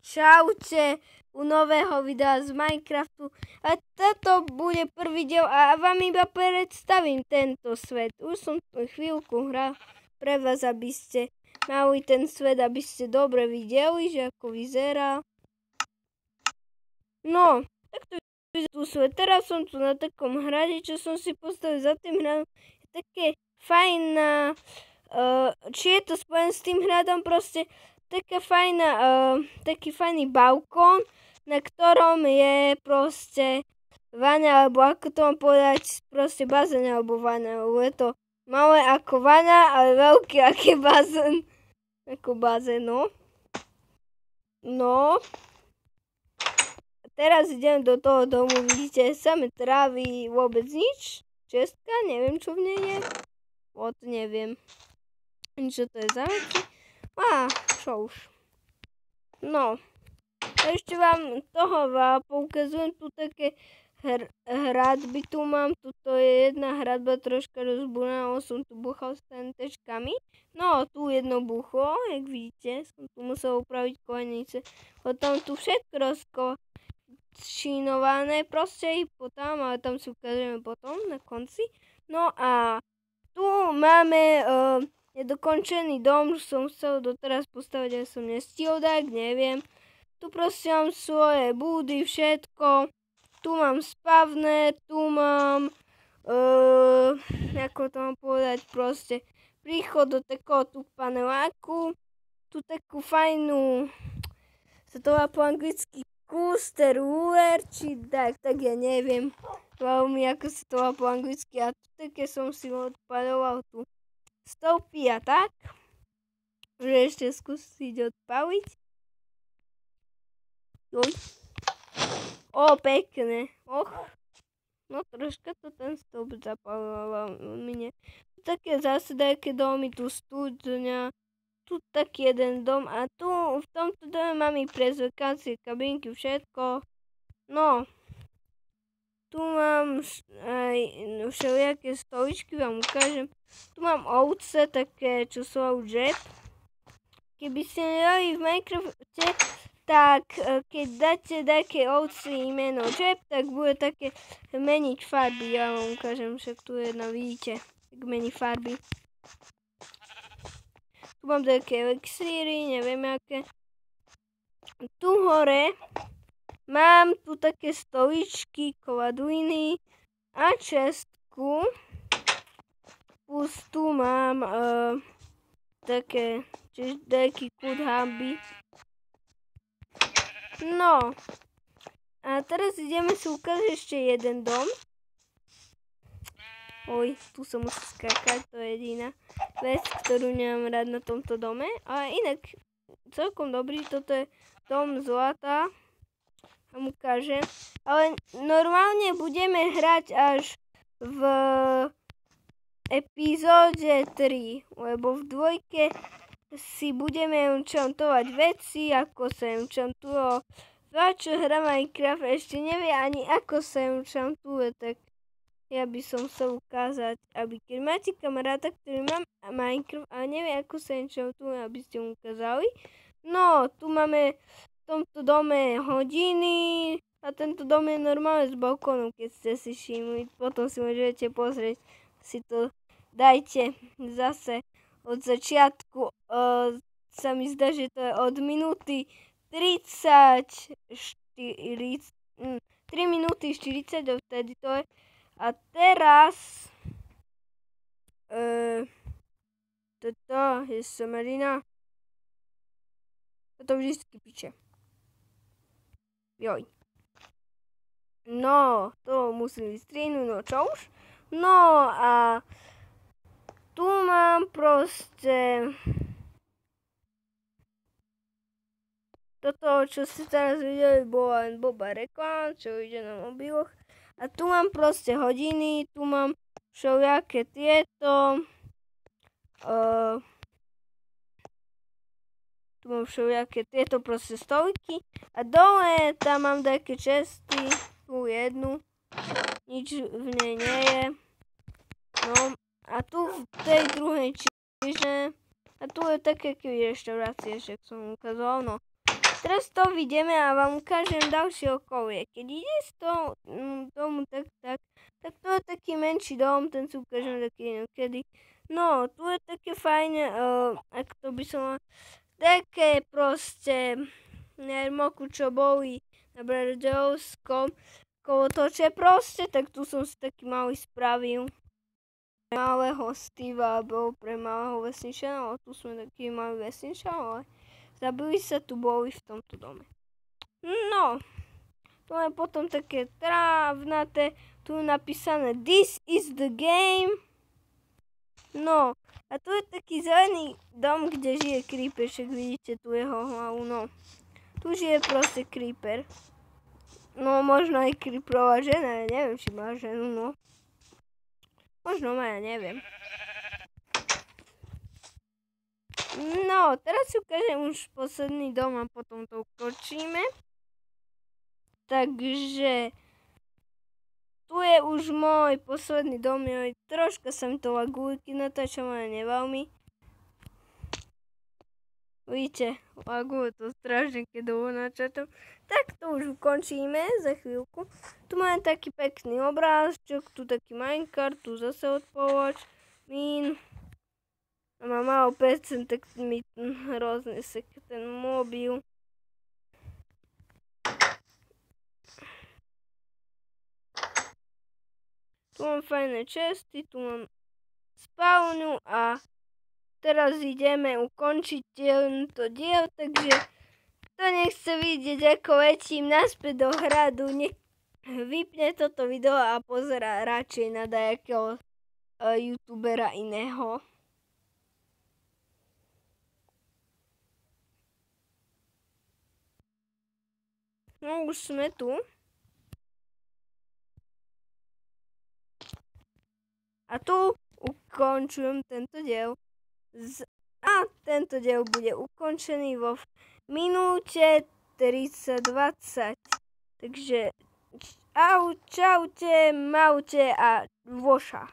Čaute u nového videa z Minecraftu a toto bude prvý diel a vám iba predstavím tento svet. Už som chvíľku hral pre vás, aby ste mali ten svet, aby ste dobre videli, že ako vyzerá. No, tak to vyzerá tu svet. Teraz som tu na takom hrade, čo som si postavil za tým hradom. Je také fajná, či je to spojené s tým hradom, proste taká fajná, taký fajný balkón, na ktorom je proste vana, alebo ako to mám povedať, proste bazén alebo vana, lebo je to malé ako vana, ale veľké aký bazén, ako bazén, no. No. Teraz idem do toho domu, vidíte, samé trávy, vôbec nič, čestka, neviem čo v nej je, neviem, čo to je za veci. Čo už. No. Ešte vám toho poukazujem, tu také hradby tu mám. Tuto je jedna hradba troška rozbúraná, som tu buchal s tečkami. No, tu jedno bucho, jak vidíte, som tu musel upraviť kolenice. Potom tu všetko rozkočinované, proste potom, ale tam si ukážeme potom na konci. No a tu máme nedokončený dom, som chcel doteraz postaviť, ale som nestihol tak, neviem. Tu proste mám svoje búdy, všetko. Tu mám spavné, tu mám, ako to mám povedať, proste príchod do takého tu paneláku. Tu takú fajnú, sa to má po anglicky coaster ruler, či tak ja neviem. Veľmi ako sa to má po anglicky. A tu také som si odpaľoval tu stopy a tak. Môžem ešte skúsiť odpaliť. Pekne. No troška to ten stop zapaloval mne. Tu také zase také domy, tu studňa, tu taký jeden dom a tu v tomto dome mám i prezvekácie, kabinky, všetko. No. Tu mám aj všelijaké stoličky, vám ukážem. Tu mám ovce, také, čo sú jet. Keby ste nedali v Minecrafte, tak keď dáte také ovci meno jet, tak bude také meniť farby. Ja vám ukážem, však tu jedna, vidíte, tak mení farby. Tu mám také elixíry, neviem aké. Tu hore mám tu také stoličky, kovadliny a čestku. Plus tu mám také kút hamby. No. A teraz ideme si ukázať ešte jeden dom. Tu som musel skákať, to je jediná vec, ktorú nemám rád na tomto dome. Ale inak celkom dobrý, toto je dom zlata. Vám ukážem. Ale normálne budeme hrať až v epizóde 3, lebo v 2 si budeme enchantovať veci, ako sa enchantuje. Čo hra Minecraft ešte nevie ani ako sa enchantuje, tak ja by som chcel ukázať, aby keď máte kamaráta, ktorý má Minecraft a nevie ako sa enchantuje, aby ste mu ukázali. No, tu máme v tomto dome hodiny a tento dom je normálne s balkónom, keď ste si všimli. Potom si môžete pozrieť, si to dajte zase od začiatku. Sa mi zdá, že to je od minúty 3 minúty 40, vtedy to je. A teraz toto je somarina. Toto vždycky píče. Joj. No, to musím vystrihnúť, no čo už? No a tu mám proste toto, čo ste teraz videli, bola len blbá reklama, čo ide na mobiloch. A tu mám proste hodiny, tu mám všelijaké tieto. Tu mám všelijaké tieto proste stoliky. A dole tam mám také česty, tu jednu. Nič v nej nie je. No. A tu v tej druhej čiže. A tu je také reštaurácie, však som ukázal, no. Teraz to vidíme a vám ukážem ďalšie okolie. Keď ide z toho domu tak to je taký menší dom, ten si ukážem taký inokedy. No, tu je také fajne, ako to by som také proste nermoku, čo boli na Brardovskom kolotoče proste, tak tu som si taký malý spravil. Malého Steva bol pre malého vesniča, ale tu sme taký malý vesniča, ale zabili sa tu boli v tomto dome. No, tu je potom také trávnaté, tu je napísané This is the game. No, a tu je taký zelený dom, kde žije Creeper, však vidíte tu jeho hlavu, no. Tu žije proste Creeper. No, možno aj Creeperová žena, ja neviem, či má ženu, no. Možno má, ja neviem. No, teraz si ukážem už posledný dom a potom to ukončíme. Takže tu je už môj posledný dom, troška sa mi to laguje, keď natáčam, ale neveľmi. Vidíte, laguje to strašne, keď dlho natáčam. Tak to už ukončíme za chvíľku. Tu máme taký pekný obrázčok, tu taký Minecraft, tu zase odpovač, mín. A má málo percent, tak mi hrozne seká ten mobil. Tu mám fajné česty, tu mám spavňu a teraz ideme ukončiť tento diel, takže kto nechce vidieť, ako letím naspäť do hradu, nech vypne toto video a pozerá radšej na nejakého youtubera iného. No už sme tu. A tu ukončujem tento diel. A tento diel bude ukončený vo minúte 30:20. Takže čaute, maute a voša.